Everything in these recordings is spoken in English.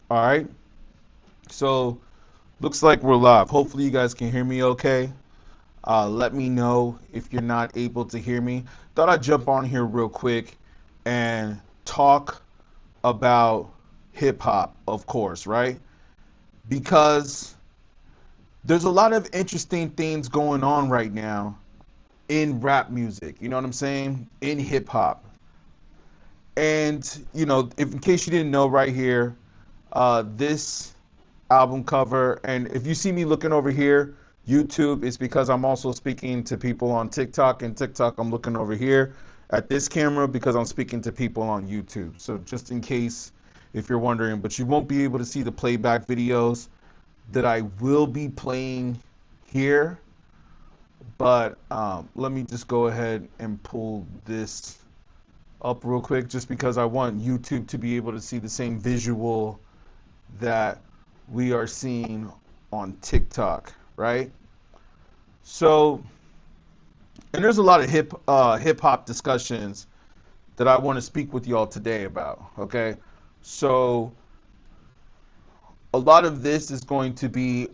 All right. So looks like we're live. Hopefully you guys can hear me okay. Let me know if you're not able to hear me. Thought I'd jump on here real quick and talk about hip hop, of course, right? Because there's a lot of interesting things going on right now in rap music. You know what I'm saying? In hip hop. And, if in case you didn't know, right here, this album cover. And if you see me looking over here, YouTube, is because I'm also speaking to people on TikTok. And TikTok, I'm looking over here at this camera because I'm speaking to people on YouTube. So just in case if you're wondering, but you won't be able to see the playback videos that I will be playing here. But let me just go ahead and pull this up real quick just because I want YouTube to be able to see the same visual that we are seeing on TikTok, right? So, and there's a lot of hip hop discussions that I want to speak with y'all today about. Okay, so a lot of this is going to be there's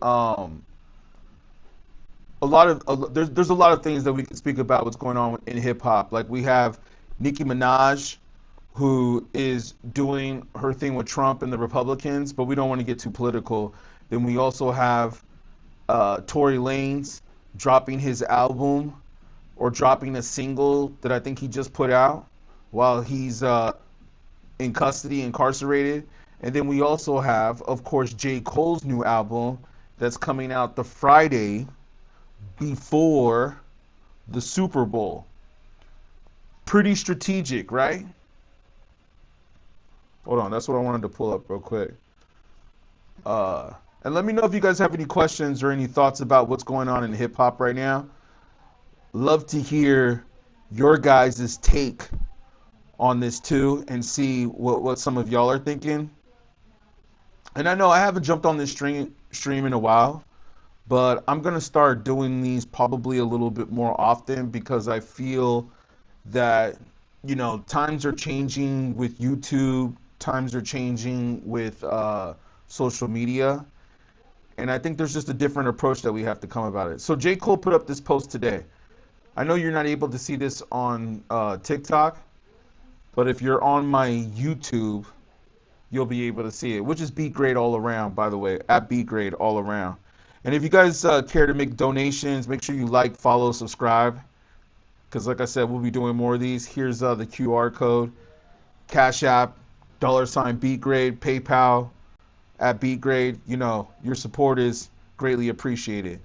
a lot of things that we can speak about what's going on in hip hop. Like we have Nicki Minaj, who is doing her thing with Trump and the Republicans, but we don't want to get too political. Then we also have Tory Lanez dropping his album or dropping a single that I think he just put out while he's in custody, incarcerated. And then we also have, of course, J. Cole's new album that's coming out the Friday before the Super Bowl. Pretty strategic, right? Hold on, that's what I wanted to pull up real quick. And let me know if you guys have any questions or any thoughts about what's going on in hip hop right now. Love to hear your guys' take on this too and see what some of y'all are thinking. And I know I haven't jumped on this stream in a while, but I'm gonna start doing these probably a little bit more often because I feel that times are changing with YouTube, times are changing with social media, and I think there's just a different approach that we have to come about it. So J. Cole put up this post today. I know you're not able to see this on TikTok, but if you're on my YouTube, you'll be able to see it, which is beatGrade all around, by the way, at beatGrade all around. And if you guys care to make donations, make sure you like, follow, subscribe, because like I said, we'll be doing more of these. Here's the QR code, Cashapp, $ beatGrade, PayPal at beatGrade. Your support is greatly appreciated.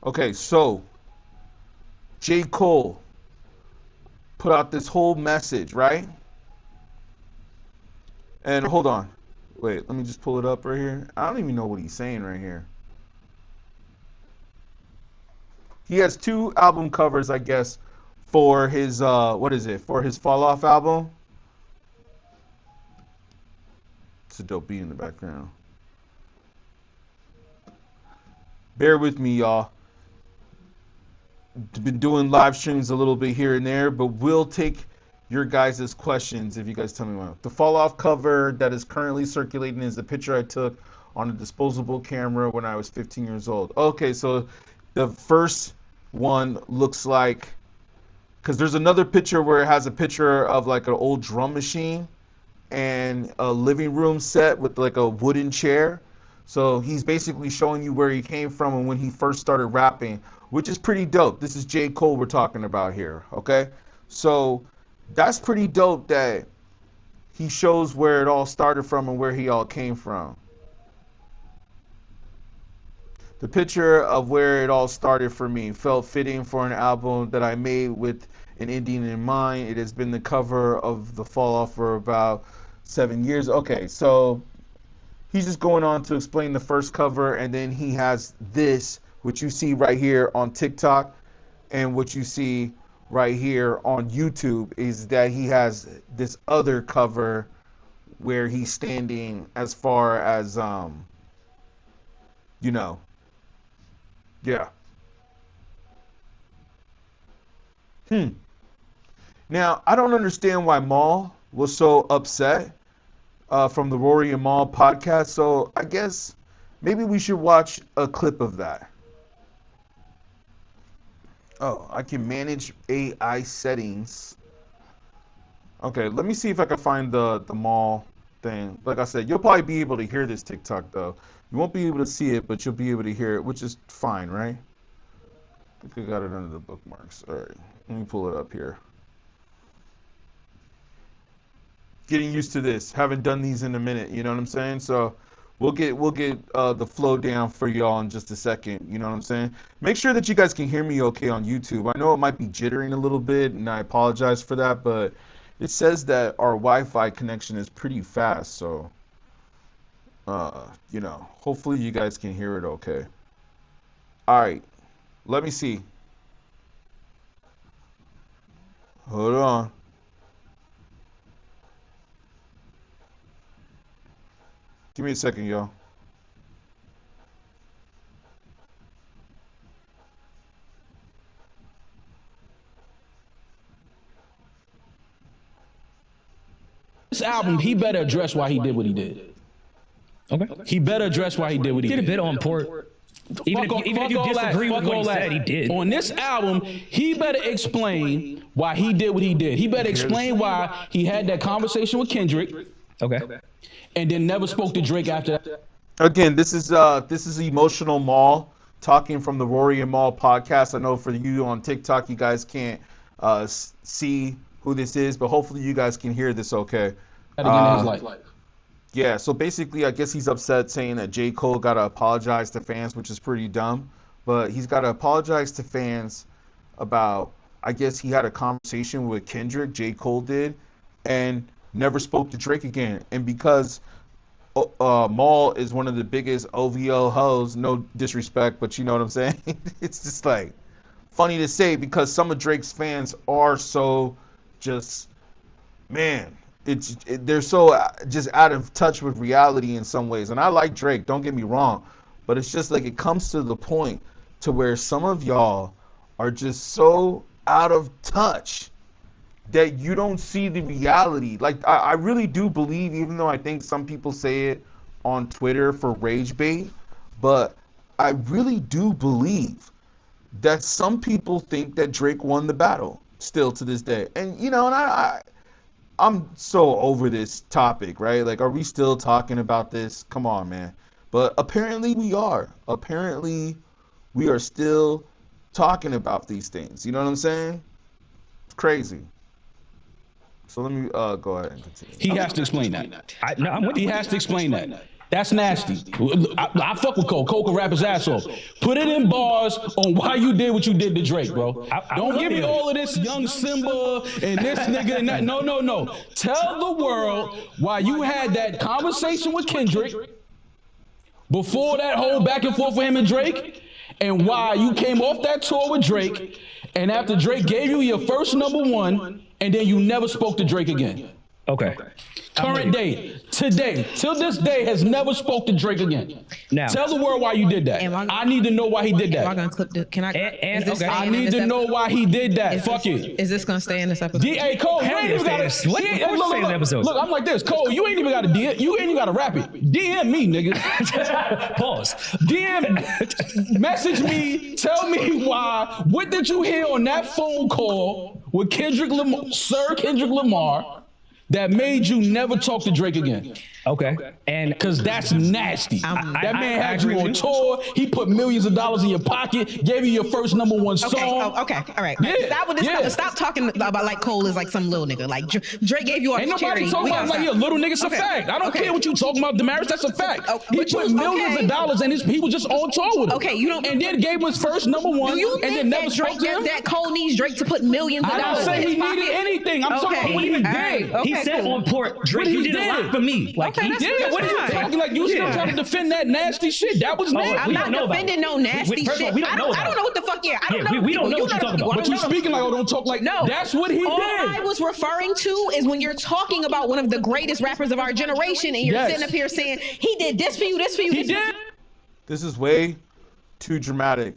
Okay, so J. Cole put out this whole message, right? And hold on. Wait, let me just pull it up right here. I don't even know what he's saying right here. He has two album covers, I guess, for his what is it? For his Fall Off album. It's a dope beat in the background. Bear with me, y'all. Been doing live streams a little bit here and there, but we'll take your guys' questions if you guys tell me one. The Fall Off cover that is currently circulating is the picture I took on a disposable camera when I was 15 years old. Okay, so the first one looks like, because there's another picture where it has a picture of like an old drum machine and a living room set with like a wooden chair. So he's basically showing you where he came from and when he first started rapping, which is pretty dope. This is J. Cole we're talking about here, okay? So that's pretty dope that he shows where it all started from and where he all came from. The picture of where it all started for me felt fitting for an album that I made with an Indian in mind. It has been the cover of the Fall Off for about 7 years. Okay, so he's just going on to explain the first cover, and then he has this, which you see right here on TikTok, and what you see right here on YouTube is that he has this other cover where he's standing as far as you know, yeah. Now I don't understand why Maul was so upset. from the Rory and Mal podcast. So I guess maybe we should watch a clip of that. Oh, I can manage AI settings. Okay, let me see if I can find the Mal thing. Like I said, you'll probably be able to hear this TikTok though. You won't be able to see it, but you'll be able to hear it, which is fine, right? I think I got it under the bookmarks. All right, let me pull it up here. Getting used to this. Haven't done these in a minute. You know what I'm saying? So we'll get the flow down for y'all in just a second. You know what I'm saying? Make sure that you guys can hear me okay on YouTube. I know it might be jittering a little bit, and I apologize for that, but it says that our Wi-Fi connection is pretty fast. So, you know, hopefully you guys can hear it okay. All right, let me see. Hold on. Give me a second, y'all. This album, he better address why he did what he did. Okay. He better address why he did what he did. Did a bit on port. Even if you disagree with what he said, he did. On this album, he better explain why he did what he did. He better explain why he had that conversation with Kendrick. Okay. And then never spoke to Drake after that. Again, this is Emotional Mal talking from the Rory and Mal podcast. I know for you on TikTok, you guys can't see who this is, but hopefully you guys can hear this okay. Again in his life. Yeah, so basically I guess he's upset saying that J. Cole got to apologize to fans, which is pretty dumb. But he's got to apologize to fans about, I guess he had a conversation with Kendrick, J. Cole did, and never spoke to Drake again. And because Mal is one of the biggest OVO hoes, no disrespect, but you know what I'm saying? It's just like funny to say because some of Drake's fans are so just, man, they're so just out of touch with reality in some ways. And I like Drake, don't get me wrong, but it's just like it comes to the point to where some of y'all are just so out of touch that you don't see the reality. Like, I really do believe, even though I think some people say it on Twitter for rage bait, but I really do believe that some people think that Drake won the battle still to this day. And, you know, and I'm so over this topic, right? Like, are we still talking about this? Come on, man. But apparently we are. Apparently we are still talking about these things. You know what I'm saying? It's crazy. So let me go ahead and continue. He has to explain that. He has to explain that. That's nasty. I fuck with Cole. Cole can rap his ass off. Put it in bars on why you did what you did to Drake, bro. Don't give me all of this young Simba and this nigga and that. No. Tell the world why you had that conversation with Kendrick before that whole back and forth with him and Drake, and why you came off that tour with Drake, and after Drake gave you your first #1, and then you never spoke to Drake again. Okay. Current day, today, till this day, has never spoke to Drake again. Now, tell the world why you did that. I need to know why he did that. Am I gonna clip the? Can I? I need to know why he did that. Fuck it. Is this gonna stay in this episode? Hey, Cole, you ain't even gotta. Look, I'm like this, Cole. You ain't even gotta DM. You ain't even gotta rap it. DM me, nigga. Pause. DM. Message me. Tell me why. What did you hear on that phone call with Sir Kendrick Lamar? That made you never talk to Drake again. Okay. And because that's nasty. That man had you on tour. He put millions of dollars in your pocket, gave you your first #1 song. Okay. All right. Yeah. Stop talking about like Cole is like some little nigga. Like Drake gave you all Ain't his nobody charity. talking about like he a little nigga. It's a fact. I don't care what you talking about, Damaris. That's a fact. He put millions of dollars in he was just on tour with him. Okay, you don't. And then gave him his first #1. Do you and then never spoke to him? That Cole needs Drake to put millions of dollars in his pocket? I didn't say he needed anything. I'm talking about what he did. He said on port, Drake, you did a lot for me. Like he did. What are you talking like? You still trying to defend that nasty shit? That was nasty. I'm not defending no nasty shit. I don't know what the fuck. Yeah, I don't know. We don't know what you're talking about. But you speaking like, oh, don't talk like. No, that's what he did. All I was referring to is when you're talking about one of the greatest rappers of our generation, and you're sitting up here saying he did this for you, this for you. He did. This is way too dramatic.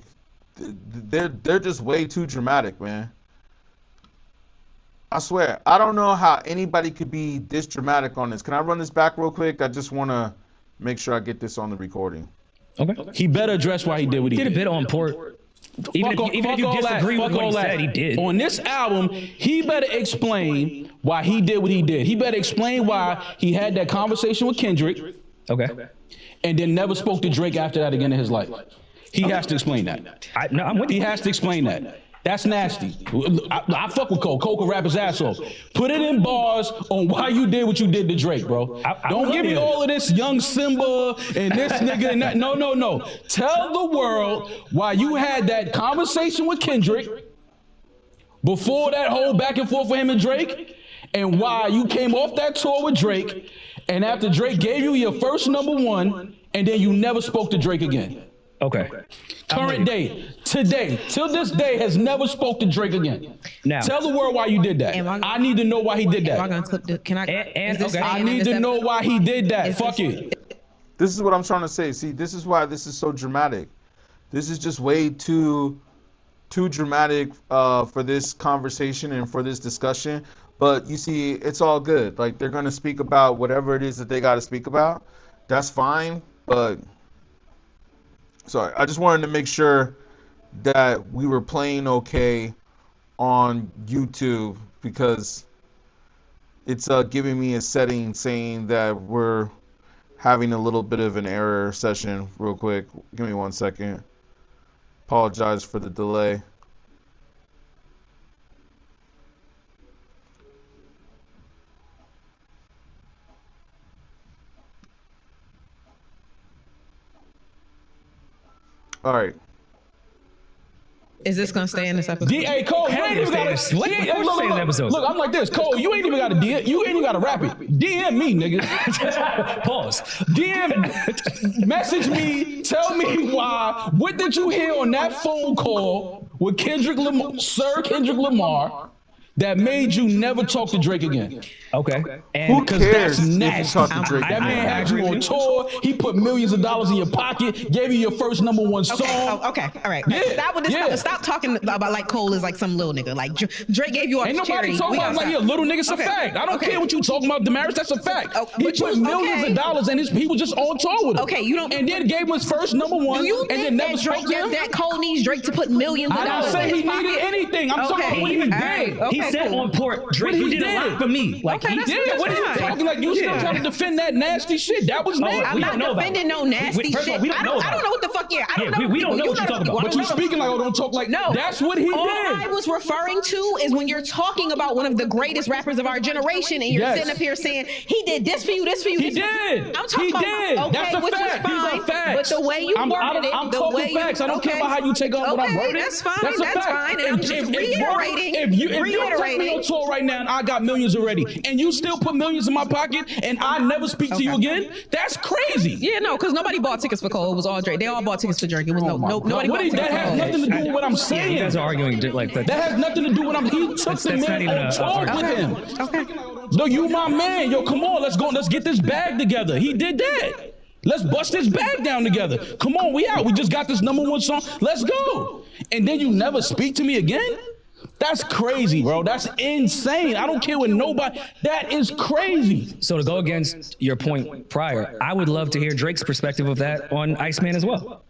They're just way too dramatic, man. I swear, I don't know how anybody could be this dramatic on this. Can I run this back real quick? I just want to make sure I get this on the recording. Okay. He better address why he did what he did. Did a bit on port. Even if you disagree with what he said, he did. On this album, he better explain why he did what he did. He better explain why he had that conversation with Kendrick. Okay. And then never spoke to Drake after that again in his life. He has to explain that. I'm with you. He has to explain that. That's nasty. I fuck with Cole. Cole can rap his ass off. Put it in bars on why you did what you did to Drake, bro. Don't give me all of this young Simba and this nigga and that. No. Tell the world why you had that conversation with Kendrick before that whole back and forth with him and Drake, and why you came off that tour with Drake, and after Drake gave you your first #1, and then you never spoke to Drake again. Okay. Current day, today, till this day, has never spoke to Drake again. Now, tell the world why you did that. I need to know why he did that. Am I gonna clip the? Can I? I need to know why he did that. Fuck it. This is what I'm trying to say. See, this is why this is so dramatic. This is just way too dramatic for this conversation and for this discussion. But you see, it's all good. Like, they're gonna speak about whatever it is that they got to speak about. That's fine. But sorry, I just wanted to make sure that we were playing okay on YouTube, because it's giving me a setting saying that we're having a little bit of an error session. Real quick, give me 1 second. Apologize for the delay. All right. Is this gonna stay in this episode? D.A. Cole, you ain't even gotta. Look, I'm like this. Cole, you ain't even gotta DM. You ain't even gotta rap it. DM me, nigga. Pause. DM. Message me. Tell me why. What did you hear on that phone call with Sir Kendrick Lamar, that made you never talk to Drake again? Okay. And who cares if you talk to Drake? That man had you on tour. He put millions of dollars in your pocket, gave you your first #1 song. Okay. All right. Yeah. Stop talking about like Cole is like some little nigga. Like Drake gave you all Ain't his nobody charity. talking about like he a little nigga. It's a fact. I don't care what you talking about, Damaris. That's a fact. He put millions of dollars and he was just on tour with him. Okay, you don't. And then gave him his first #1. Do you and think then never that spoke to him? that Cole needs Drake to put millions of dollars I in didn't his say he needed pocket? anything. I'm talking about what he did. He said on port, Drake, he did a lot for me. Like, he did. What are you talking like? You still trying to defend that nasty shit? That was nasty. I'm not defending no nasty shit. I don't know what the fuck. Yeah, I don't know. We don't know what you're talking about. But you speaking like, oh, don't talk like. No, that's what he did. All I was referring to is when you're talking about one of the greatest rappers of our generation, and you're sitting up here saying he did this for you, this for you. He did. I'm talking about. Okay, that's a fact. Fine, These are facts. but the way you worded it, I'm talking facts. I don't care about how you take on what I wrote. That's fine. That's fine. And I'm just reiterating. If you take me on tour right now and I got millions already, and you still put millions in my pocket, and I never speak to you again, that's crazy. Yeah, no, because nobody bought tickets for Cole. It was all Drake. They all bought tickets for Drake. It was nobody bought tickets for Cole. That has nothing to do with what I'm saying. You guys are arguing like that. That has nothing to do with what he took the man on tour with him. Okay. No, you my man. Yo, come on, let's get this bag together. He did that. Let's bust this bag down together. Come on, we out. We just got this #1 song. Let's go. And then you never speak to me again? That's crazy, bro. That's insane. I don't care what nobody. That is crazy. So to go against your point prior, I would love to hear Drake's perspective of that on Iceman as well.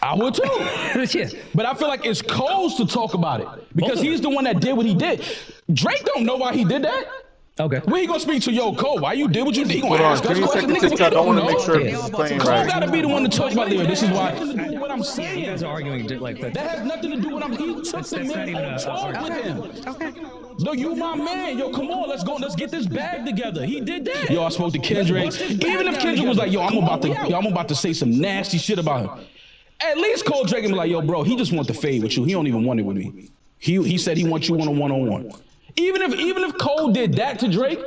I would too. Yeah. But I feel like it's Cole's to talk about it because he's the one that did what he did. Drake don't know why he did that. Okay. When he gonna speak to Cole? Why you did what you did? He gonna Hold on, ask give us me a questions. second to check. I want to make sure Yeah. this is playing Cole right. gotta be the one to talk about it. This is why. What I'm saying. You guys are arguing like that. That has nothing to do with him. He took the man on tour with him. Okay. No, you my man. Yo, come on, let's get this bag together. He did that. Yo, I spoke to Kendrick. Even if Kendrick was like, I'm about to say some nasty shit about him. At least Cole Drake and be like, yo, bro, he just want to fade with you. He don't even want it with me. He said he wants you on a one-on-one. Even if Cole did that to Drake,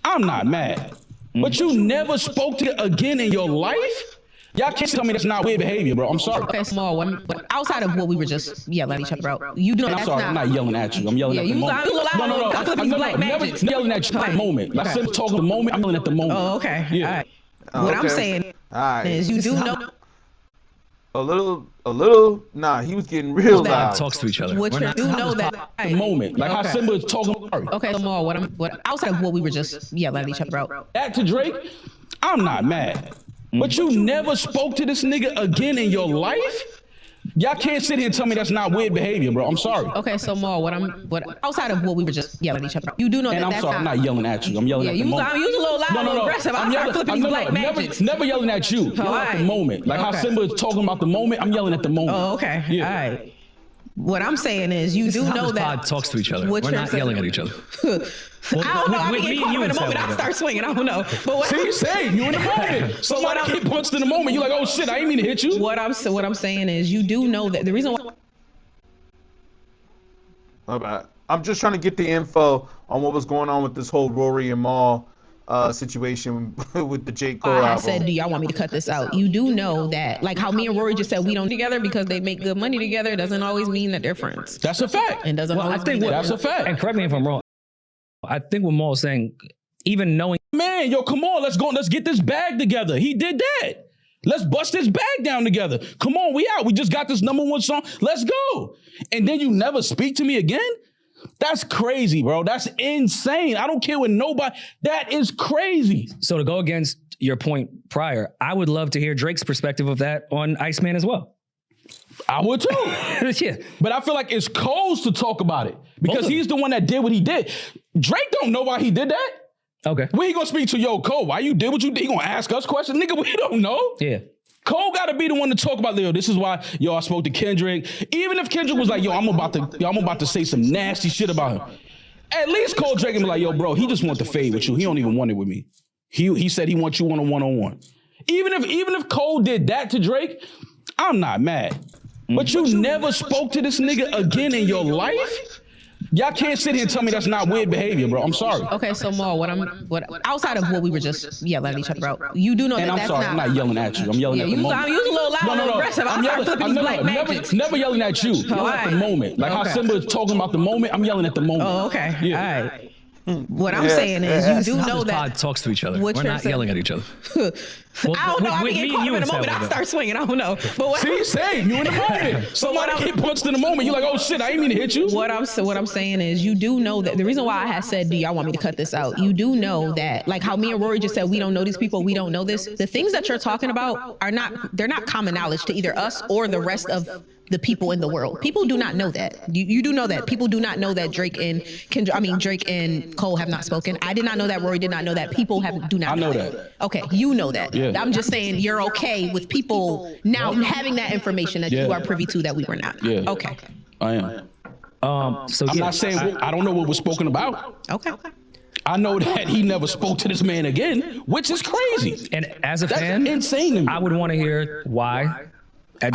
I'm not mad. But you never spoke to it again in your life? Y'all can't tell me that's not weird behavior, bro. I'm sorry. Okay, small one. But outside of what we were just yelling at each other about, you doing I'm sorry, I'm not yelling at you. I'm yelling at the moment. No. I'm never yelling at you at the moment. I said talking the moment, I'm yelling at the moment. Oh, okay. Yeah. All right. What I'm saying is you do know. A little. Nah, he was getting real Pod loud. talks to each other. What you do know that The moment, like how Simba is talking. Okay, Lamar, what outside of what we were just yelling at each other about? That to Drake, I'm not mad. But you never spoke to this nigga again in your life? Y'all can't sit here and tell me that's not weird behavior, bro. I'm sorry. Okay, so Mar, what outside of what we were just yelling at each other about, you do know And that I'm that's sorry, I'm not yelling at you. I'm yelling at the moment. I'm using a little loud, a little aggressive. I'm flipping these black magics. Never yelling at you. Yelling at the moment. Like how Simba is talking about the moment, I'm yelling at the moment. Oh, okay. Yeah. All right. What I'm saying is, you do know that Pod talks to each other. what We're you're not saying- yelling at each other. I don't know. I with get me caught and up you in the instead moment. of I that. start swinging. I don't know. But what, See, say you in the moment. Somebody get punched in the moment. You like, oh shit, I ain't mean to hit you. what I'm saying is, you do know that the reason why. My bad. I'm just trying to get the info on what was going on with this whole Rory and Mal situation with the J. Cole I album. said, do y'all want me to cut this out? You do know that, like how me and Rory just said we don't together because they make good money together doesn't always mean that they're friends. That's a fact. And doesn't Well, I always think mean That's a fact. And correct me if I'm wrong. I think what Maul is saying, even knowing Man, yo, come on, let's get this bag together. He did that. Let's bust this bag down together. Come on, we out. We just got this #1 song. Let's go. And then you never speak to me again? That's crazy, bro. That's insane. I don't care what nobody. That is crazy. So to go against your point prior, I would love to hear Drake's perspective of that on Iceman as well. I would too. Yeah. But I feel like it's Cole's to talk about it because he's the one that did what he did. Drake don't know why he did that. Okay. Where he gonna speak to, yo, Cole, why you did what you did? He gonna ask us questions? Nigga, we don't know. Yeah. Cole gotta be the one to talk about, yo, this is why, yo, I spoke to Kendrick. Even if Kendrick was like, yo, I'm about to say some nasty shit about him. At least Cole Drake and be like, yo, bro, he just want to fade with you. He don't even want it with me. He said he wants you on a one-on-one. Even if Cole did that to Drake, I'm not mad. But you never spoke to this nigga again in your life? Y'all can't sit here and tell me that's not weird behavior, bro. I'm sorry. Okay, so Mar, what outside of what we were just yelling at each other about, you do know And that I'm that's sorry, not. I'm not yelling at you. I'm yelling at the moment. I'm using a little loud, a little aggressive. I'm flipping these black magics. Never yelling at you. Yelling at the moment. Like how Simba is talking about the moment, I'm yelling at the moment. Oh, okay. Yeah. All right. What I'm saying is, you do know Pod that. talks to each other. What We're you're not saying- yelling at each other. I don't know. I with get me caught and up you in the instead moment. of I that. start swinging. I don't know. But what, See, same. You in the moment. Somebody get punched in the moment. You like, oh shit, I ain't mean to hit you. what I'm saying is, you do know that the reason why I had said, do y'all want me to cut this out? You do know that, like how me and Rory just said, we don't know these people, we don't know this. The things that you're talking about they're not common knowledge to either us or the rest of the people in the world. People do not know that. You do know that. People do not know that Drake and Cole have not spoken. I did not know that. Rory did not know that. People do not know that. Okay, you know that. Yeah. I'm just saying you're okay with people now having that information that you are privy to that we were not. Yeah. Okay. I am. So I'm yeah, not saying I don't know what was spoken about. Okay. I know that he never spoke to this man again, which is crazy. and as a That's fan, insane to me. I would want to hear why.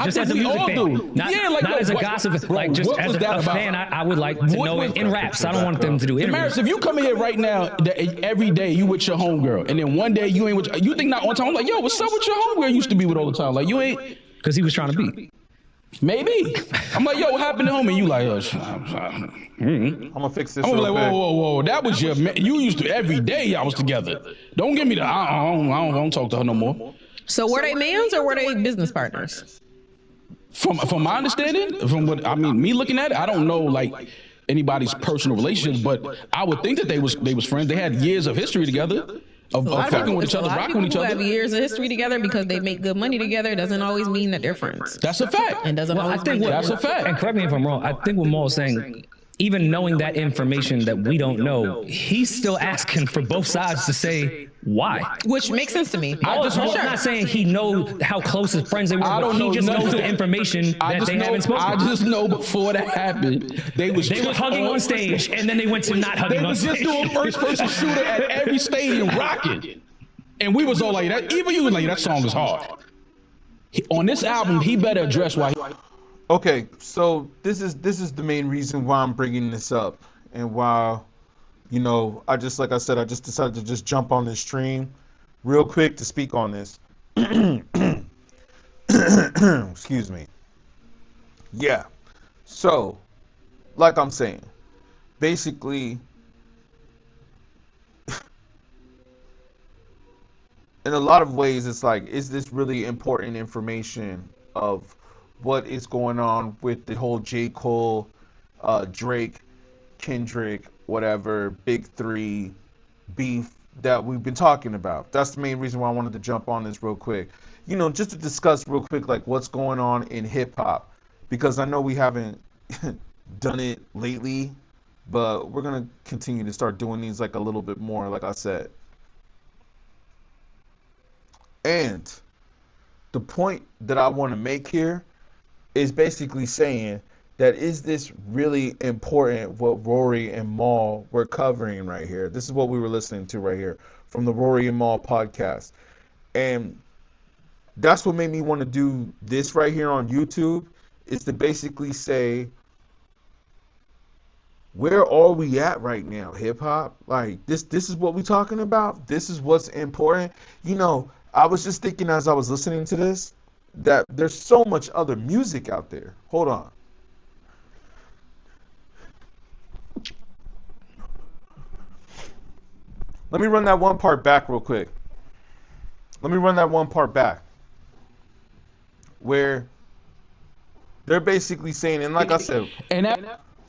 Just think as a we music all fan, do. not, Yeah, like, not as a what- gossip, bro, like just what as was a that about? fan, I would like to What know was- it in raps. I don't want them to do Damaris, interviews. if you come in here right now, every day you with your homegirl, and then one day you ain't with, you think not one time, I'm like, yo, what's up with your homegirl you used to be with all the time? Like, you ain't, Because he was trying to beat. maybe. I'm like, yo, what happened to him? And you like, I'm gonna fix this I'm real like, quick. whoa, that was your, you used to, every day y'all was together. Don't give me the, I don't talk to her no more. So were they mans or were they business partners? From my understanding, from what I mean, me looking at it, I don't know like anybody's personal relationships, but I would think that they was friends. They had years of history together, of fucking with each other, rocking with each People have other. years of history together because they make good money together doesn't always mean that they're friends. That's a fact. And doesn't I always think mean That's a fact. And correct me if I'm wrong. I think what Maul is saying, even knowing that information that we don't know, he's still asking for both sides to say why. which makes sense to me. I just I'm want- not saying he know how close his friends they were, I but don't he know just nothing. knows the information that they haven't spoken. I just know before that happened, they was hugging on stage, and then they went to not hugging They on was stage. just doing first person shooter at every stadium rocking. And we was all like that. Even you was like, that song is hard. On this album, he better address why. Okay, so this is the main reason why I'm bringing this up, and why, I just, like I said, I just decided to just jump on this stream real quick to speak on this. Excuse me. Yeah. So, like I'm saying, basically, in a lot of ways, it's like, is this really important information of what is going on with the whole J. Cole, Drake, Kendrick, whatever, big three beef that we've been talking about. That's the main reason why I wanted to jump on this real quick. Just to discuss real quick, like what's going on in hip hop, because I know we haven't done it lately, but we're gonna continue to start doing these like a little bit more, like I said. And the point that I want to make here is basically saying that is this really important what Rory and Mal were covering right here? This is what we were listening to right here from the Rory and Mal podcast. And that's what made me want to do this right here on YouTube, is to basically say, where are we at right now, hip hop? Like this is what we're talking about. This is what's important. I was just thinking as I was listening to this that there's so much other music out there. Hold on. Let me run that one part back real quick. Let me run that one part back. Where they're basically saying, and like I said,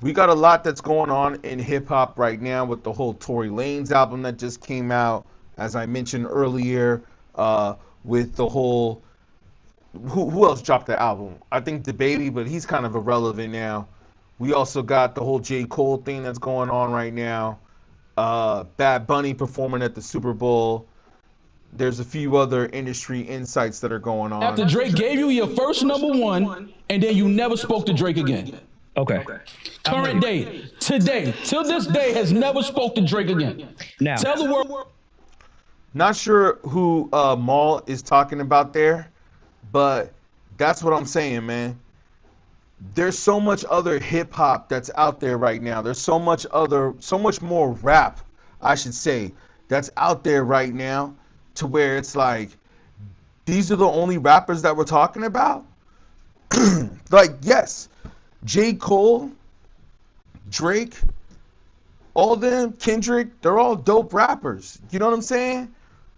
we got a lot that's going on in hip hop right now with the whole Tory Lanez album that just came out, as I mentioned earlier, with the whole who else dropped the album? I think the Baby, but he's kind of irrelevant now. We also got the whole J. Cole thing that's going on right now. Bad Bunny performing at the Super Bowl. There's a few other industry insights that are going on. After Drake gave you your first #1, and then you never spoke to Drake again. Okay. Current day, today, till this day, has never spoke to Drake again. Now, Tell the world. Not sure who Mal is talking about there, but that's what I'm saying, man. There's so much other hip hop that's out there right now. There's so much more rap, I should say, that's out there right now, to where it's like, these are the only rappers that we're talking about? Like, yes, J. Cole, Drake, all them, Kendrick, they're all dope rappers. You know what I'm saying?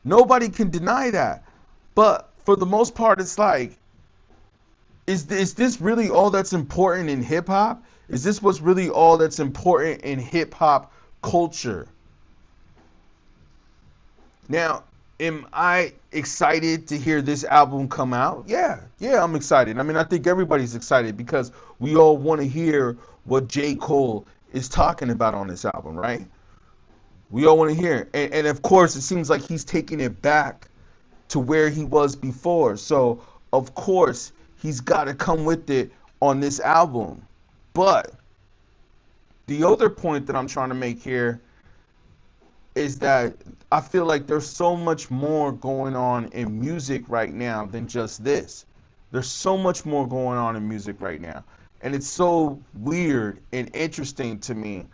Nobody can deny that. But for the most part, it's like, is this really all that's important in hip hop? Is this what's really all that's important in hip hop culture? Now, am I excited to hear this album come out? Yeah, I'm excited. I mean, I think everybody's excited because we all want to hear what J. Cole is talking about on this album, right? We all want to hear it. And of course, it seems like he's taking it back to where he was before. So, of course, he's got to come with it on this album. But the other point that I'm trying to make here is that I feel like there's so much more going on in music right now than just this. There's so much more going on in music right now. And it's so weird and interesting to me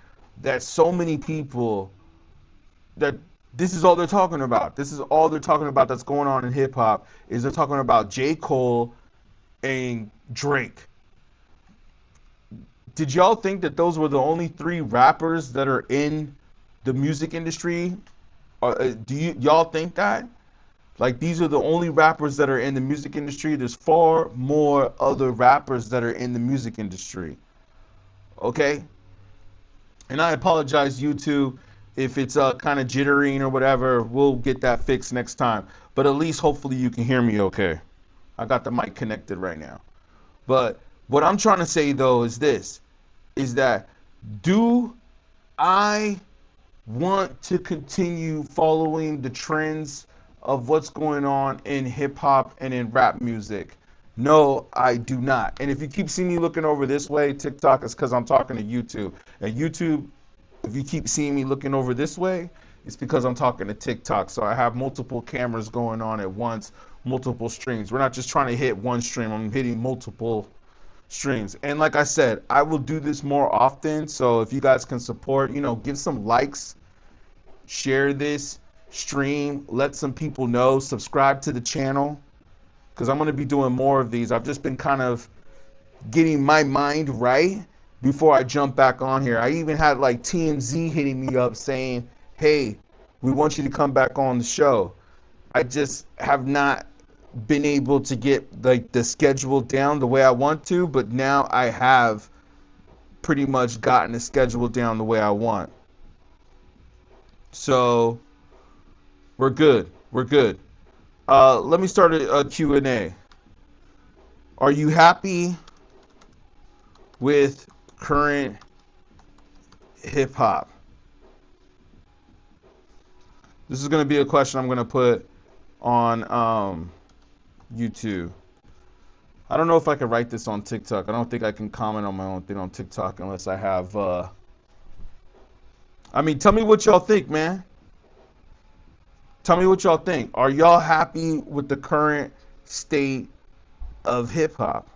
that so many people, that this is all they're talking about. This is all they're talking about that's going on in hip hop, is they're talking about J. Cole and Drake. Did y'all think that those were the only 3 rappers that are in the music industry? Do y'all think that? Like, these are the only rappers that are in the music industry? There's far more other rappers that are in the music industry. Okay? And I apologize, YouTube, if it's kind of jittering or whatever. We'll get that fixed next time. But at least hopefully you can hear me okay. I got the mic connected right now. But what I'm trying to say, though, is this, is that do I want to continue following the trends of what's going on in hip hop and in rap music? No, I do not. And if you keep seeing me looking over this way, TikTok, is because I'm talking to YouTube. And YouTube, if you keep seeing me looking over this way, it's because I'm talking to TikTok. So I have multiple cameras going on at once, multiple streams. We're not just trying to hit one stream. I'm hitting multiple streams. And like I said, I will do this more often. So if you guys can support, give some likes, share this stream, let some people know, subscribe to the channel, because I'm going to be doing more of these. I've just been kind of getting my mind right before I jump back on here. I even had like TMZ hitting me up saying, hey, we want you to come back on the show. I just have not been able to get like the schedule down the way I want to, but now I have pretty much gotten the schedule down the way I want. So we're good. We're good. Let me start a Q&A. Are you happy with current hip hop? This is going to be a question I'm going to put on YouTube. I don't know if I can write this on TikTok. I don't think I can comment on my own thing on TikTok unless I have. I mean, tell me what y'all think, man. Tell me what y'all think. Are y'all happy with the current state of hip hop?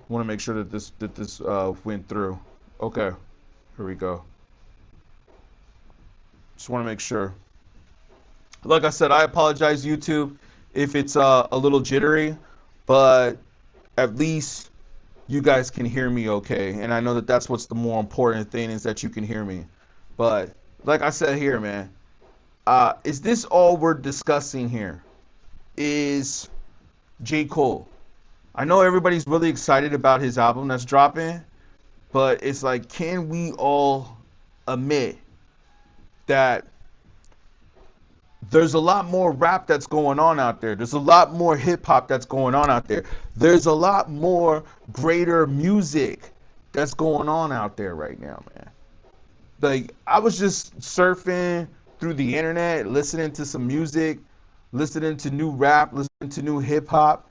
Want to make sure that this went through. Okay, here we go. Just want to make sure. Like I said, I apologize, YouTube, if it's a little jittery, but at least you guys can hear me okay. And I know that that's what's the more important thing, is that you can hear me. But like I said here, man, is this all we're discussing here? Is J. Cole? I know everybody's really excited about his album that's dropping, but it's like, can we all admit that there's a lot more rap that's going on out there? There's a lot more hip hop that's going on out there. There's a lot more greater music that's going on out there right now, man. Like, I was just surfing through the internet, listening to some music, listening to new rap, listening to new hip hop.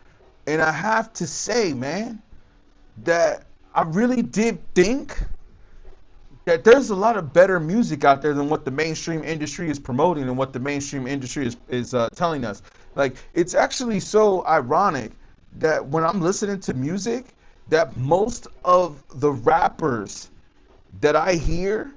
And I have to say, man, that I really did think that there's a lot of better music out there than what the mainstream industry is promoting and what the mainstream industry is telling us. Like, it's actually so ironic that when I'm listening to music, that most of the rappers that I hear,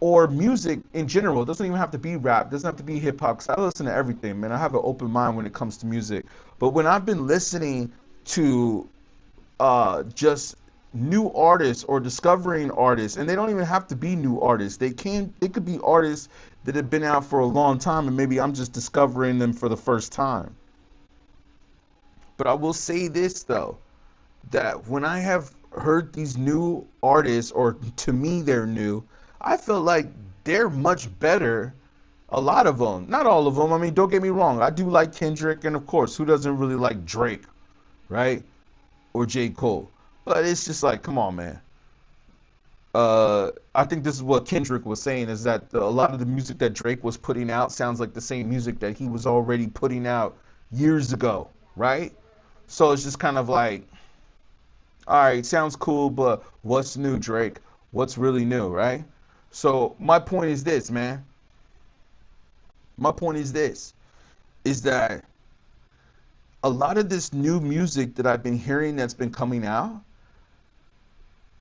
or music in general, it doesn't even have to be rap, it doesn't have to be hip hop, because I listen to everything, man. I have an open mind when it comes to music. But when I've been listening to just new artists or discovering artists, and they don't even have to be new artists. It could be artists that have been out for a long time, and maybe I'm just discovering them for the first time. But I will say this though, that when I have heard these new artists, or to me they're new, I feel like they're much better. A lot of them, not all of them. I mean, don't get me wrong. I do like Kendrick, and of course, who doesn't really like Drake, right? Or J. Cole. But it's just like, come on, man. I think this is what Kendrick was saying, is that a lot of the music that Drake was putting out sounds like the same music that he was already putting out years ago, right? So it's just kind of like, all right, sounds cool, but what's new, Drake? What's really new, right? So my point is this, man. My point is this, is that a lot of this new music that I've been hearing that's been coming out,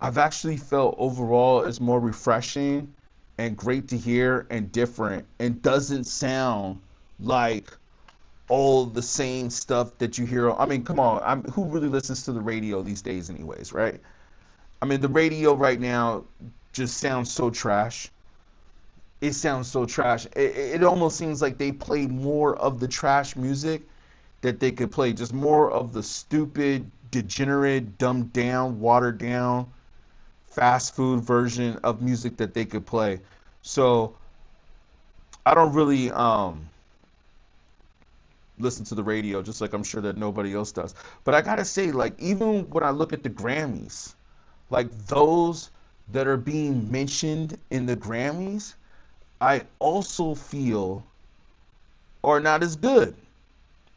I've actually felt overall is more refreshing and great to hear and different, and doesn't sound like all the same stuff that you hear. I mean, come on, who really listens to the radio these days anyways, right? I mean, the radio right now just sounds so trash. It sounds so trash. It almost seems like they play more of the trash music that they could play, just more of the stupid, degenerate, dumbed down, watered down, fast food version of music that they could play. So I don't really listen to the radio, just like I'm sure that nobody else does. But I gotta say, like, even when I look at the Grammys, like those that are being mentioned in the Grammys, I also feel are not as good.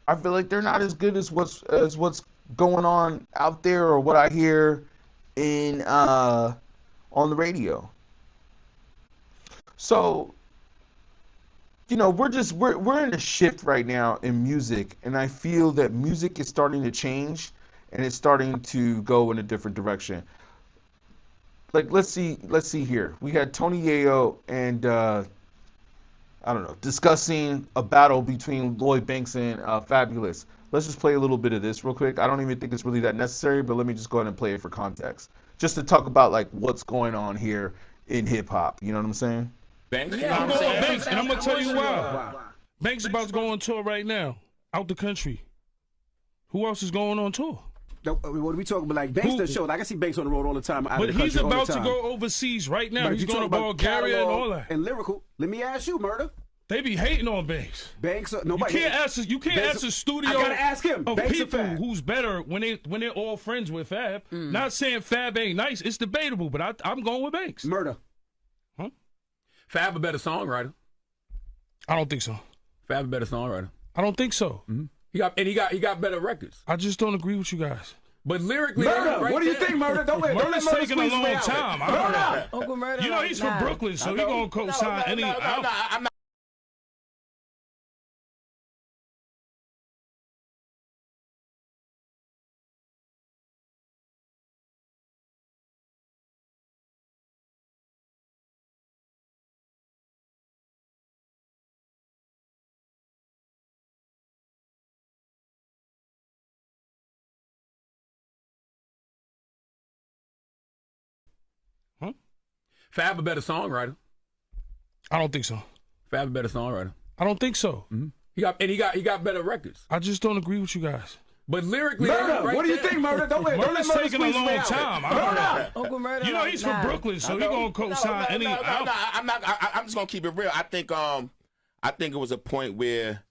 I feel like they're not as good as what's going on out there, or what I hear in on the radio. So, we're in a shift right now in music, and I feel that music is starting to change, and it's starting to go in a different direction. Like, let's see here. We had Tony Yayo and I don't know, discussing a battle between Lloyd Banks and Fabulous. Let's just play a little bit of this real quick. I don't even think it's really that necessary, but let me just go ahead and play it for context, just to talk about like what's going on here in hip hop. You know what I'm saying? Banks. Yeah, You know what I'm saying? Banks, and I'm gonna tell you why. Wow. Banks about to go on tour right now, out the country. Who else is going on tour? What are we talking about? Like Banks does shows. I can see Banks on the road all the time. But he's about to go overseas right now. He's going to Bulgaria and all that. And lyrical. Let me ask you, Murder. They be hating on Banks. Banks. Nobody. You can't ask a studio. I gotta ask him. Of Banks people who's better when they're all friends with Fab. Not saying Fab ain't nice. It's debatable, but I'm going with Banks. Murder. Huh? Fab a better songwriter. I don't think so. Fab a better songwriter. I don't think so. He got better records. I just don't agree with you guys. But lyrically, Murder. right what do you there. think, Murder? Don't let Murder's Murder taking a squeeze me long out. time. Murder. Uncle Murder. You know he's from Brooklyn, so he gonna co-sign any album. I'm not. Fab a better songwriter. I don't think so. Fab a better songwriter. I don't think so. He got better records. I just don't agree with you guys. But lyrically, Murder. right what do you there. think, Murder? Don't let Murder's Murder taking a squeeze me long out. time. Murder. Uncle Murder. You know he's from Brooklyn, so he gonna co-sign any album. I'm just gonna keep it real. I think it was a point where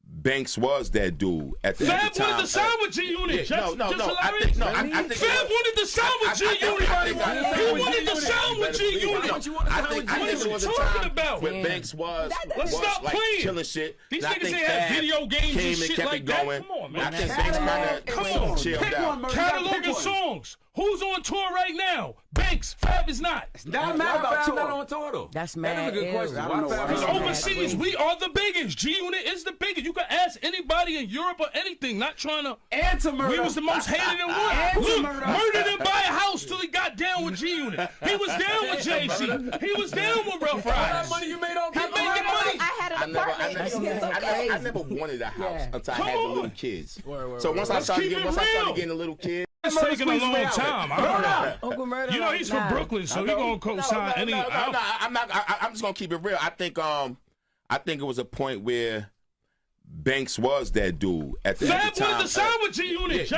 Banks was that dude at the Fab time. wanted to sign with G Unit. Yeah, no. I think Fab wanted to sign with G Unit. He wanted to sign with G Unit. I think it was a time where Banks was stop like playing. killing shit. These I niggas think ain't had Fab video games and came and shit kept like it that. going. Come on, man. I think Banks kind of chilled Pick out. one, Murder. Cataloging songs. Who's on tour right now? Banks. Fab is not. Not mad about Fab not tour. on tour though. That's That is a good question. I don't know why. Because I don't overseas, we are the biggest. G Unit is the biggest. You can ask anybody in Europe or anything. Not trying to. Answer, Murder. We was the most hated in the world. Answer, Look, Murder. Murder didn't buy a house till he got down with G Unit. He was down with Jay-Z. He was down with Rough All that Riders. money you made on He making money. I had an apartment. I never wanted a house until I had the Come on. little kids. So once I Let's started keep it getting real. the little kids. It's taking a long time. Uncle Murder. You know he's from Brooklyn, so he gonna co-sign any album. I'm just gonna keep it real. I think it was a point where Banks was that dude at the Fab time. wanted to sign with G Unit. I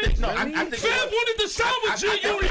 think Fab wanted to sign with G Unit.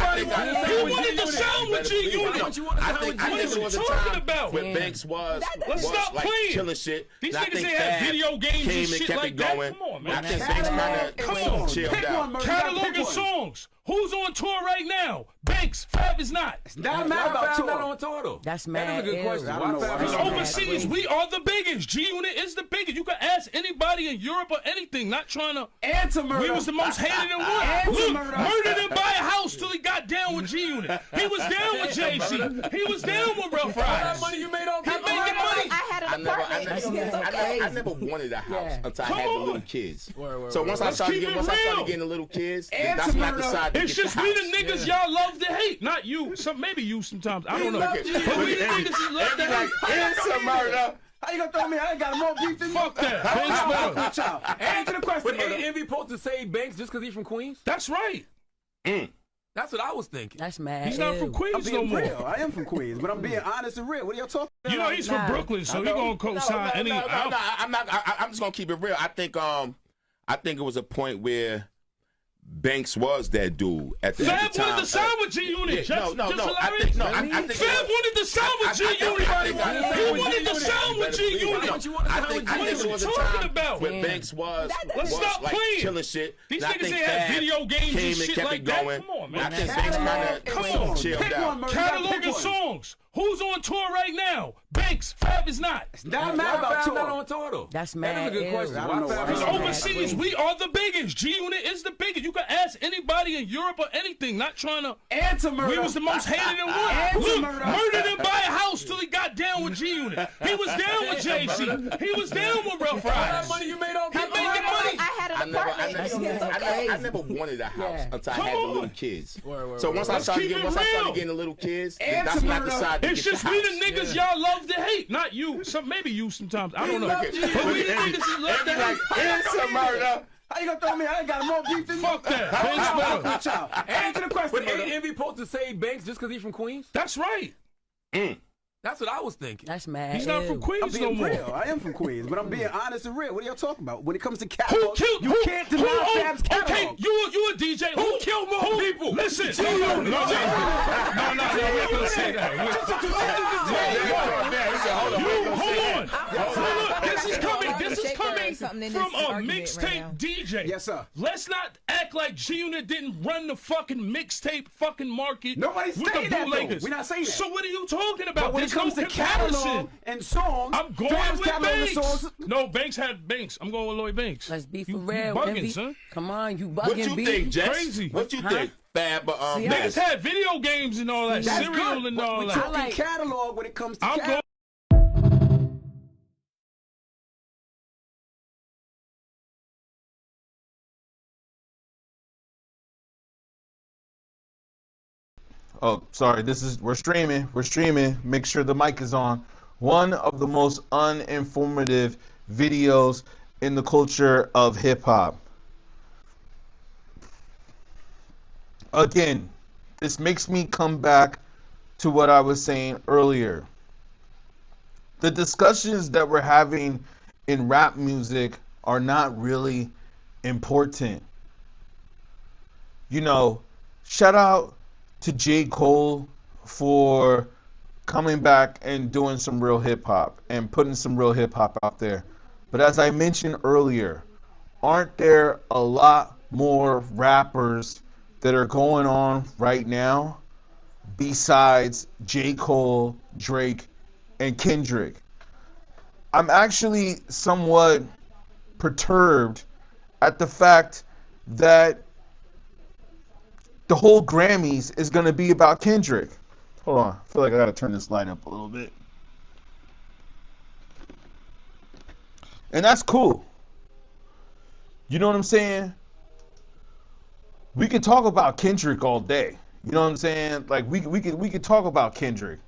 He wanted to sign with G Unit. I think it was a time where Banks was stop like playing. killing shit. These And I niggas think ain't had Fab video games and came shit kept like it that. going. Come on, I man. think Banks kind of chilled Pick one, out. Murder. Cataloging songs. Who's on tour right now? Banks. Fab is not. Not mad about Fab not tour. on tour though. That's That is a good question. I don't know why. Because That's overseas, we are the biggest. G Unit is the biggest. You can ask anybody in Europe or anything. Not trying to. Answer, Murder. We was the most hated in the world. Answer, Look, Murder. Murder didn't buy a house till he got down with G Unit. He was down with Jay-Z. He was down with Rough All that Riders. money you made on He making money. I had an apartment. I never wanted a house until I had the Come little on. kids. So once I Let's started keep it getting real. the little kids, Answer, that's when I Murder. decided to It's get just the we house. the niggas y'all love to hate, not you. Maybe you sometimes. I don't know. But we the niggas that love to hate. Answer, Murder. How you gonna throw me? I ain't got more beef than you. Fuck that. Banks better. Answer the question, But Murder. ain't Envy supposed to say Banks just because he's from Queens? That's right. That's what I was thinking. That's mad. He's not from I'm Queens no being more. real. I am from Queens, but I'm being honest and real. What are y'all talking about? You know he's from Brooklyn, so he gonna co-sign any album. I'm just gonna keep it real. I think it was a point where Banks was that dude at the Fab time. wanted to sign with G Unit. I think Fab wanted to sign with G Unit. He wanted to sign with G Unit. I think it was a time where Banks was stop like playing. killing shit. These And I niggas think ain't had Fab video games and came and shit kept like it that. going. Come on, man. I think Banks kind of chilled Pick out. one, Murder. Cataloging Pick one. songs. Who's on tour right now? Banks. Fab is not. Not mad about Fab not tour. on tour though. That's That mad. is a good question. I don't know why. Because That's overseas, we are the biggest. G Unit is the biggest. You can ask anybody in Europe or anything. Not trying to. Answer, Murder. We was the most hated in the world. Answer, Look, Murder. Murder didn't buy a house till he got down with G Unit. He was down with Jay-Z. He was down with Rough All that Riders. money you made on He making money. I had an apartment. I never wanted a house until I had the little kids. So once I Let's started keep it getting real. the little kids, Answer, that's when I Murder. decided to It's get just the we house. the niggas y'all love to hate, not you. Maybe you sometimes. I don't know. But we the niggas that love to hate. Answer, Murder. How you gonna throw me? I ain't got more beef than you. Fuck that. Banks better. Answer the question, But ain't Murder. Envy supposed to say Banks just because he's from Queens? That's right. That's what I was thinking. That's mad. He's not from I'm Queens no being more. real. I am from Queens, but I'm being honest and real. What are y'all talking about? When it comes to Who catalog, killed? you can't deny Fab's catalog. Okay, you a DJ. Who killed more people? Listen. No, we ain't gonna say that. Hold on. This is coming from a mixtape DJ. Yes, sir. Let's not act like G-Unit didn't run the fucking mixtape fucking market. Nobody's with saying the that, though. bootleggers. We're not saying that. So what are you talking about? But when it There's comes no to catalog comparison. and songs, I'm going Fab's with catalog and Banks. songs. No, Banks had Banks. I'm going with Lloyd Banks. Let's be for You real. bugging, Envy. son. Come on, you bugging. What you B. think, Jess? Crazy. What you think? Fab, See, Niggas had video games and all that, That's cereal good. and But all we're that. talking like- catalog when it comes to I'm catalog. going. Oh, sorry. We're streaming. We're streaming. Make sure the mic is on. One of the most uninformative videos in the culture of hip hop. Again, this makes me come back to what I was saying earlier. The discussions that we're having in rap music are not really important. You know, shout out to J. Cole for coming back and doing some real hip hop and putting some real hip hop out there. But as I mentioned earlier, aren't there a lot more rappers that are going on right now besides J. Cole, Drake, and Kendrick? I'm actually somewhat perturbed at the fact that the whole Grammys is going to be about Kendrick. Hold on. I feel like I got to turn this light up a little bit. And that's cool. You know what I'm saying? We could talk about Kendrick all day. You know what I'm saying? Like we could talk about Kendrick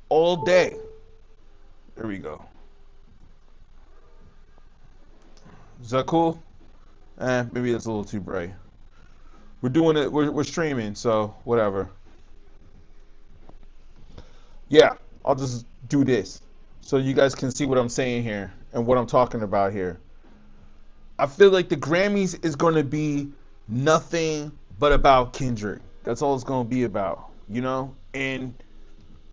all day. There we go. Is that cool? Maybe that's a little too bright. We're doing it. We're streaming, so whatever. Yeah, I'll just do this so you guys can see what I'm saying here and what I'm talking about here. I feel like the Grammys is going to be nothing but about Kendrick. That's all it's going to be about, you know? And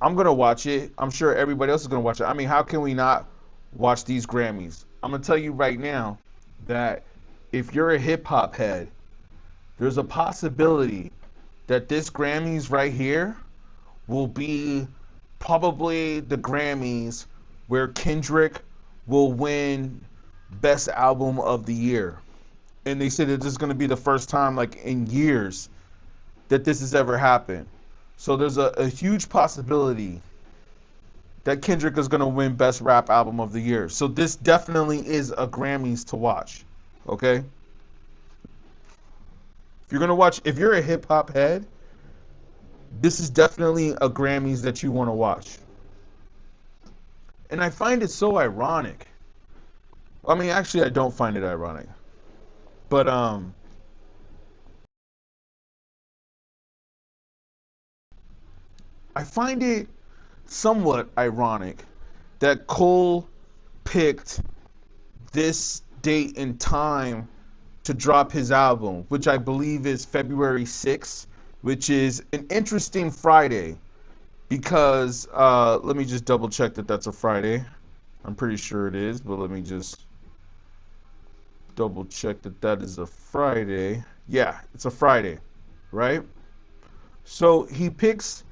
I'm going to watch it. I'm sure everybody else is going to watch it. I mean, how can we not watch these Grammys? I'm going to tell you right now that if you're a hip hop head, there's a possibility that this Grammys right here will be probably the Grammys where Kendrick will win Best Album of the Year. And they said that this is going to be the first time like in years that this has ever happened. So there's a huge possibility that Kendrick is going to win Best Rap Album of the Year. So this definitely is a Grammys to watch. Okay? If you're going to watch, if you're a hip hop head, this is definitely a Grammys that you want to watch. And I find it so ironic. I mean, actually, I don't find it ironic. But, I find it somewhat ironic that Cole picked this date and time to drop his album, which I believe is February 6th, which is an interesting Friday because, let me just double check that that's a Friday. I'm pretty sure it is, but let me just double check that that is a Friday. Yeah, it's a Friday, right? So he picks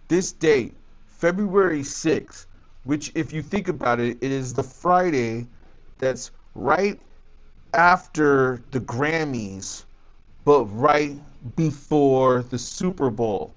this date, February 6th, which if you think about it, it is the Friday that's right after the Grammys, but right before the Super Bowl.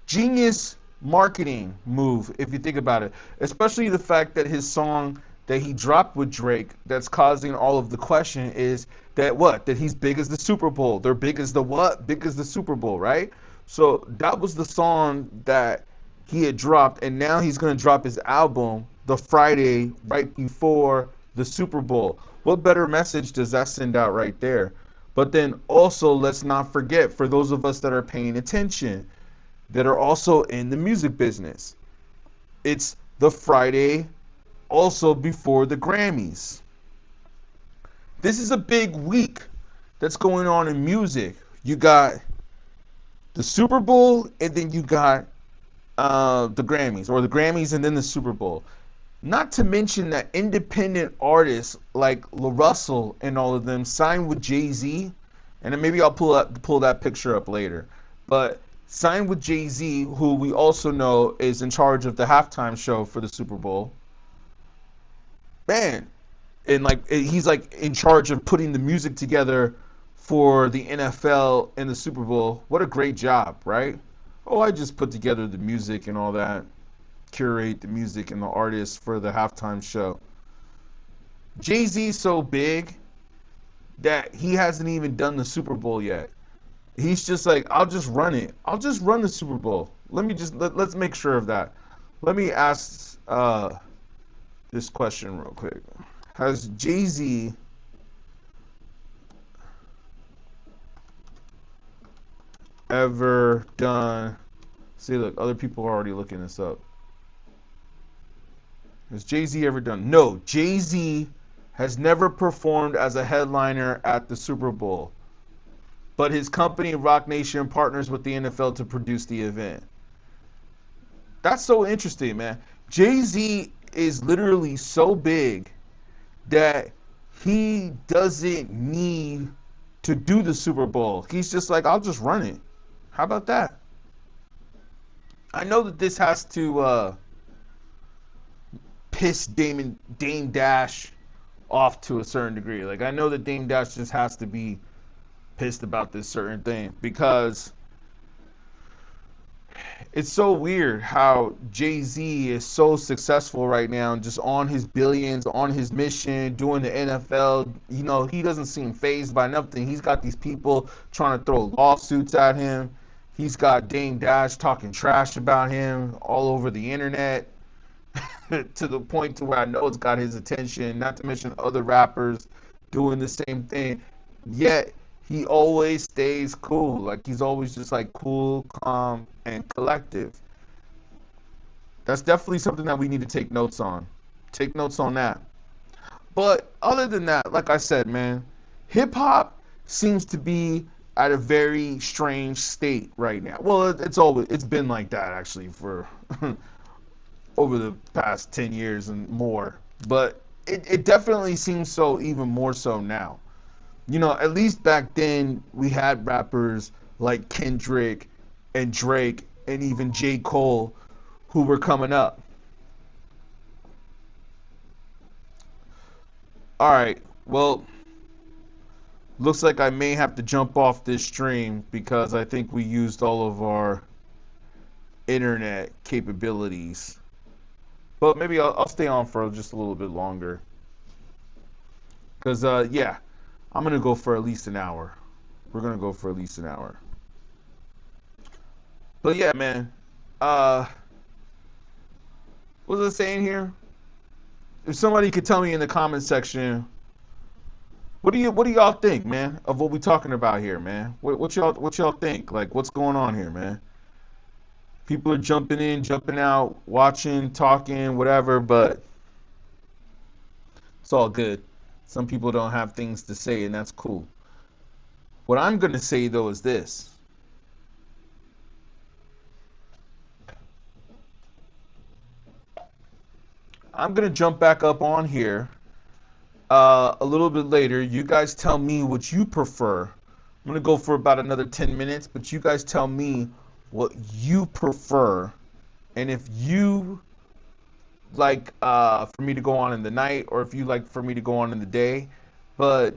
Genius marketing move, if you think about it. Especially the fact that his song that he dropped with Drake that's causing all of the question is that what? That he's big as the Super Bowl. They're big as the what? Big as the Super Bowl, right? So that was the song that he had dropped, and now he's going to drop his album the Friday right before the Super Bowl. What better message does that send out right there? But then also, let's not forget, for those of us that are paying attention, that are also in the music business. It's the Friday also before the Grammys. This is a big week that's going on in music. You got the Super Bowl, and then you got the Grammys, or the Grammys and then the Super Bowl. Not to mention that independent artists like La Russell and all of them signed with Jay-Z, and then maybe I'll pull that picture up later. But signed with Jay-Z, who we also know is in charge of the halftime show for the Super Bowl. Man, and like he's like in charge of putting the music together for the NFL and the Super Bowl. What a great job, right? Oh, I just put together the music and all that, curate the music and the artists for the halftime show. Jay-Z's so big that he hasn't even done the Super Bowl yet. He's just like, I'll just run it. I'll just run the Super Bowl. Let's make sure of that. Let me ask this question real quick. Has Jay-Z ever done... See, look, other people are already looking this up. Has Jay-Z ever done... No, Jay-Z has never performed as a headliner at the Super Bowl. But his company, Rock Nation, partners with the NFL to produce the event. That's so interesting, man. Jay-Z is literally so big that he doesn't need to do the Super Bowl. He's just like, I'll just run it. How about that? I know that this has to piss Dame Dash off to a certain degree. Like, I know that Dame Dash just has to be pissed about this certain thing, because it's so weird how Jay-Z is so successful right now, just on his billions, on his mission, doing the NFL. You know, he doesn't seem fazed by nothing. He's got these people trying to throw lawsuits at him. He's got Dame Dash talking trash about him all over the internet to the point to where I know it's got his attention, not to mention other rappers doing the same thing. Yet he always stays cool. Like, he's always just like cool, calm, and collective. That's definitely something that we need to take notes on. Take notes on that. But other than that, like I said, man, hip hop seems to be at a very strange state right now. Well, it's been like that actually for over the past 10 years and more. But it definitely seems so, even more so now. You know, at least back then we had rappers like Kendrick and Drake and even J. Cole who were coming up. All right, well, looks like I may have to jump off this stream because I think we used all of our internet capabilities. But maybe I'll stay on for just a little bit longer. Because, yeah, I'm going to go for at least an hour. We're going to go for at least an hour. But, yeah, man. What was I saying here? If somebody could tell me in the comment section, what do y'all think, man, of what we talking about here, man? What y'all think? Like, what's going on here, man? People are jumping in, jumping out, watching, talking, whatever, but it's all good. Some people don't have things to say, and that's cool. What I'm going to say, though, is this. I'm going to jump back up on here a little bit later. You guys tell me what you prefer. I'm going to go for about another 10 minutes, but you guys tell me what you prefer, and if you like for me to go on in the night, or if you like for me to go on in the day. But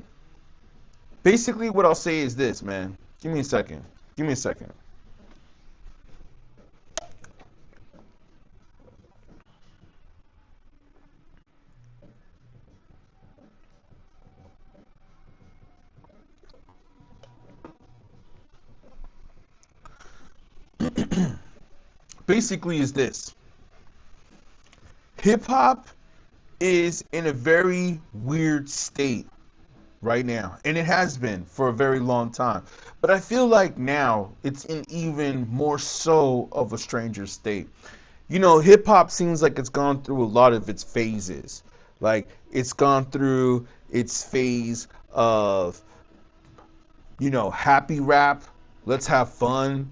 basically what I'll say is this, man. Give me a second. Basically is this. Hip hop is in a very weird state right now, and it has been for a very long time. But I feel like now it's in even more so of a stranger state. You know, hip hop seems like it's gone through a lot of its phases. Like it's gone through its phase of, you know, happy rap, let's have fun,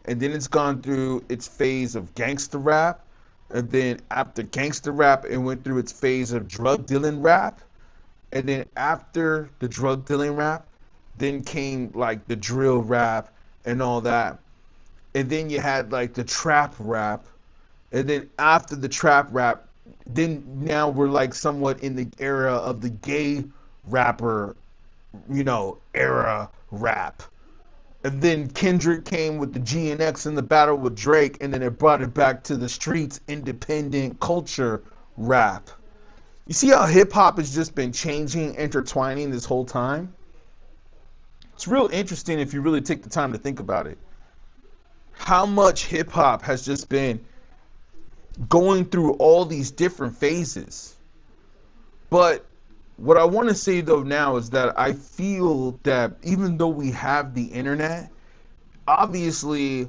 and then it's gone through its phase of gangster rap, and then after gangster rap, it went through its phase of drug dealing rap, and then after the drug dealing rap, then came like the drill rap and all that, and then you had like the trap rap, and then after the trap rap, then now we're like somewhat in the era of the gay rapper, you know, era rap. And then Kendrick came with the G and X in the battle with Drake, and then it brought it back to the streets, independent culture rap. You see how hip hop has just been changing, intertwining this whole time? It's real interesting if you really take the time to think about it. How much hip hop has just been going through all these different phases. But what I want to say though now is that I feel that even though we have the internet, obviously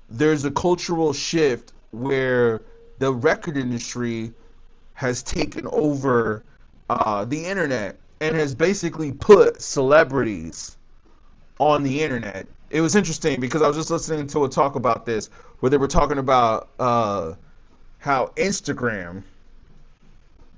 there's a cultural shift where the record industry has taken over the internet and has basically put celebrities on the internet. It was interesting because I was just listening to a talk about this where they were talking about how Instagram,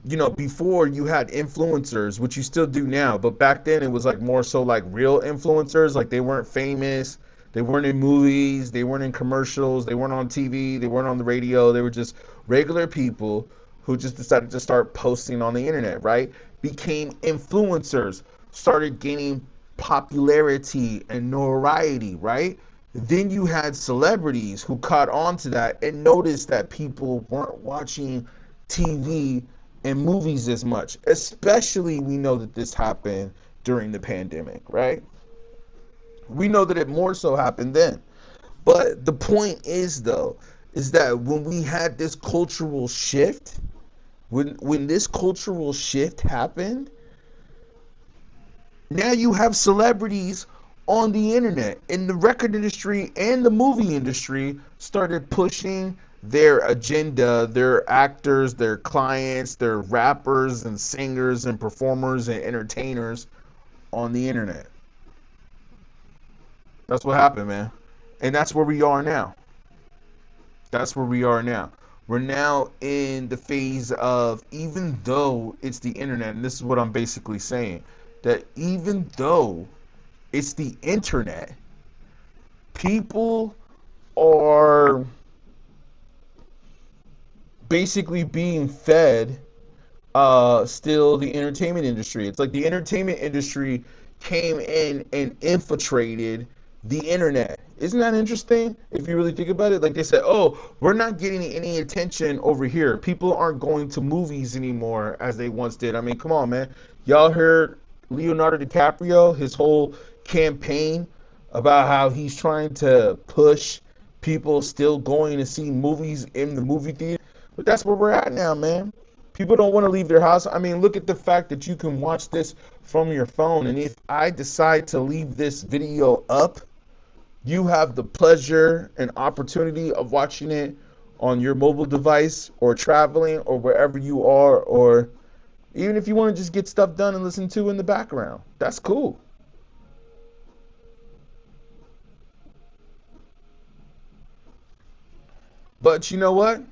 you know, before you had influencers, which you still do now, but back then it was like more so like real influencers, like they weren't famous, they weren't in movies, they weren't in commercials, they weren't on TV, they weren't on the radio, they were just regular people who just decided to start posting on the internet, right? Became influencers, started gaining popularity and notoriety, right? Then you had celebrities who caught on to that and noticed that people weren't watching TV and movies as much. Especially we know that this happened during the pandemic, right? We know that it more so happened then. But the point is though, is that when we had this cultural shift, when this cultural shift happened, now you have celebrities on the internet, and the record industry and the movie industry started pushing their agenda, their actors, their clients, their rappers and singers and performers and entertainers on the internet. That's what happened, man. And that's where we are now. That's where we are now. We're now in the phase of, even though it's the internet, and this is what I'm basically saying, that even though it's the internet, people are basically being fed still the entertainment industry. It's like the entertainment industry came in and infiltrated the internet. Isn't that interesting? If you really think about it, like they said, oh, we're not getting any attention over here. People aren't going to movies anymore as they once did. I mean, come on, man. Y'all heard Leonardo DiCaprio, his whole campaign about how he's trying to push people still going to see movies in the movie theater. But that's where we're at now, man. People don't want to leave their house. I mean, look at the fact that you can watch this from your phone. And if I decide to leave this video up, you have the pleasure and opportunity of watching it on your mobile device or traveling or wherever you are, or even if you want to just get stuff done and listen to in the background. That's cool. But you know what?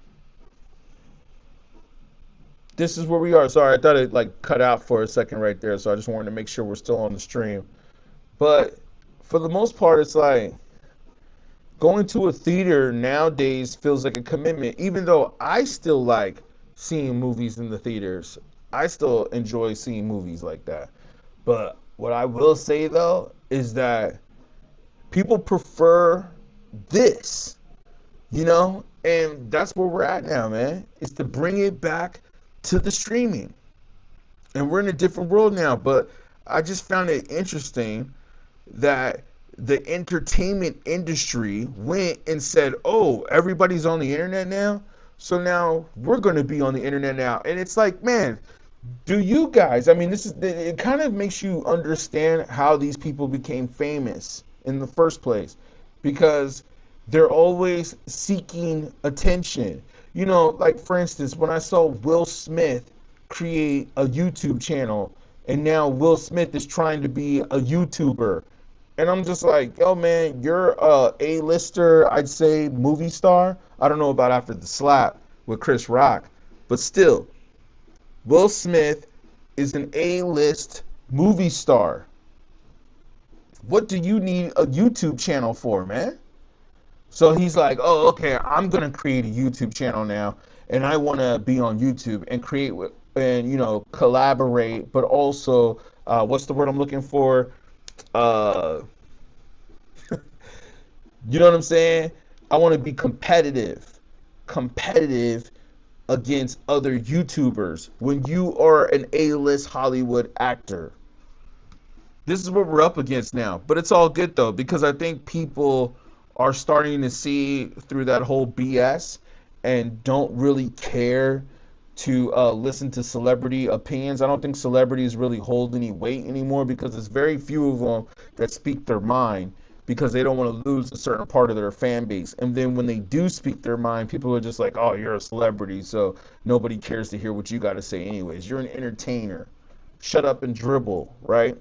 This is where we are. Sorry, I thought it like cut out for a second right there, so I just wanted to make sure we're still on the stream. But for the most part, it's like going to a theater nowadays feels like a commitment, even though I still like seeing movies in the theaters. I still enjoy seeing movies like that. But what I will say though is that people prefer this, you know, and that's where we're at now, man. Is to bring it back to the streaming. And we're in a different world now, but I just found it interesting that the entertainment industry went and said, oh, everybody's on the internet now, so now we're going to be on the internet now. And it's like, man, Do you guys, I mean, it kind of makes you understand how these people became famous in the first place because they're always seeking attention. You know, like for instance, when I saw Will Smith create a YouTube channel and now Will Smith is trying to be a YouTuber. And I'm just like, yo, man, you're a A-lister, I'd say, movie star. I don't know about after the slap with Chris Rock, but still, Will Smith is an A-list movie star. What do you need a YouTube channel for, man? So he's like, oh, okay, I'm going to create a YouTube channel now, and I want to be on YouTube and create and, collaborate, but also, what's the word I'm looking for? Uh, you know what I'm saying? I want to be competitive against other YouTubers when you are an A-list Hollywood actor. This is what we're up against now. But it's all good though, because I think people are starting to see through that whole BS and don't really care to listen to celebrity opinions. I don't think celebrities really hold any weight anymore because there's very few of them that speak their mind because they don't want to lose a certain part of their fan base. And then when they do speak their mind, people are just like, oh, you're a celebrity, so nobody cares to hear what you got to say anyways. You're an entertainer. Shut up and dribble, right?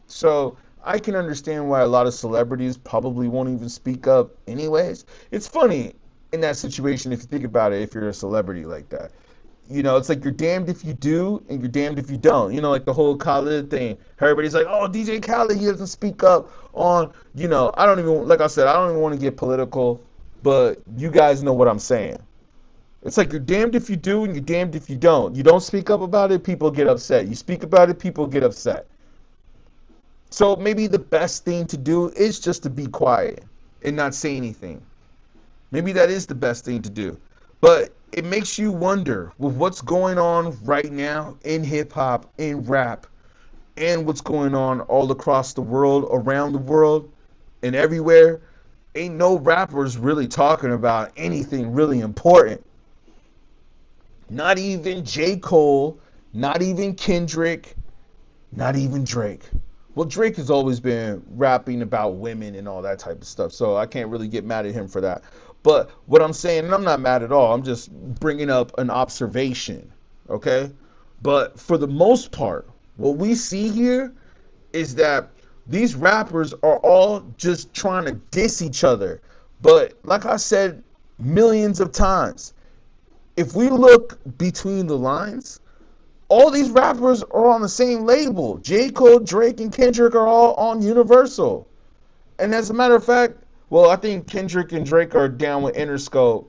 So I can understand why a lot of celebrities probably won't even speak up anyways. It's funny in that situation if you think about it, if you're a celebrity like that. It's like you're damned if you do and you're damned if you don't. Like the whole Khaled thing. Everybody's like, oh, DJ Khaled, he doesn't speak up on, I don't even, like I said, I don't even want to get political, but you guys know what I'm saying. It's like you're damned if you do and you're damned if you don't. You don't speak up about it, people get upset. You speak about it, people get upset. So maybe the best thing to do is just to be quiet and not say anything. Maybe that is the best thing to do. But it makes you wonder with what's going on right now in hip hop, in rap, and what's going on all across the world, around the world, and everywhere. Ain't no rappers really talking about anything really important. Not even J. Cole, not even Kendrick, not even Drake. Well, Drake has always been rapping about women and all that type of stuff, so I can't really get mad at him for that. But what I'm saying, and I'm not mad at all, I'm just bringing up an observation, okay? But for the most part, what we see here is that these rappers are all just trying to diss each other. But like I said millions of times, if we look between the lines, all these rappers are on the same label. J. Cole, Drake, and Kendrick are all on Universal. And as a matter of fact, well, I think Kendrick and Drake are down with Interscope,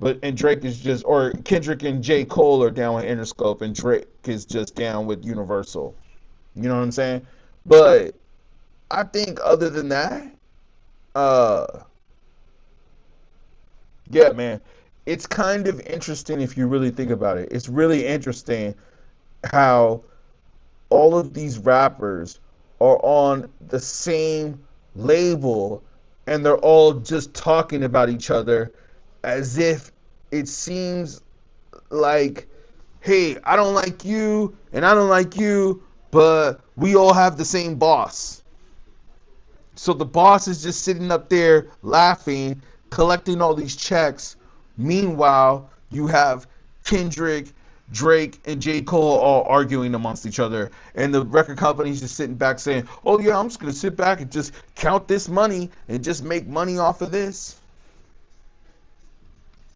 and Drake is just, or Kendrick and J. Cole are down with Interscope, and Drake is just down with Universal. You know what I'm saying? But I think other than that, uh, yeah, man, it's kind of interesting if you really think about it. It's really interesting how all of these rappers are on the same label and they're all just talking about each other as if it seems like, hey, I don't like you and I don't like you, but we all have the same boss. So the boss is just sitting up there laughing, collecting all these checks. Meanwhile, you have Kendrick, Drake, and J. Cole all arguing amongst each other. And the record company's just sitting back saying, oh yeah, I'm just going to sit back and just count this money and just make money off of this.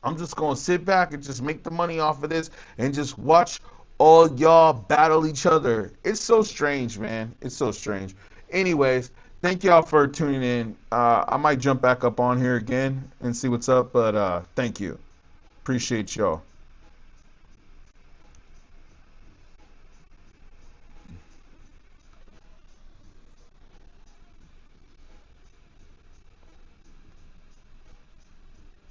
I'm just going to sit back and just make the money off of this and just watch all y'all battle each other. It's so strange, man. It's so strange. Anyways, thank y'all for tuning in. I might jump back up on here again and see what's up, but thank you. Appreciate y'all.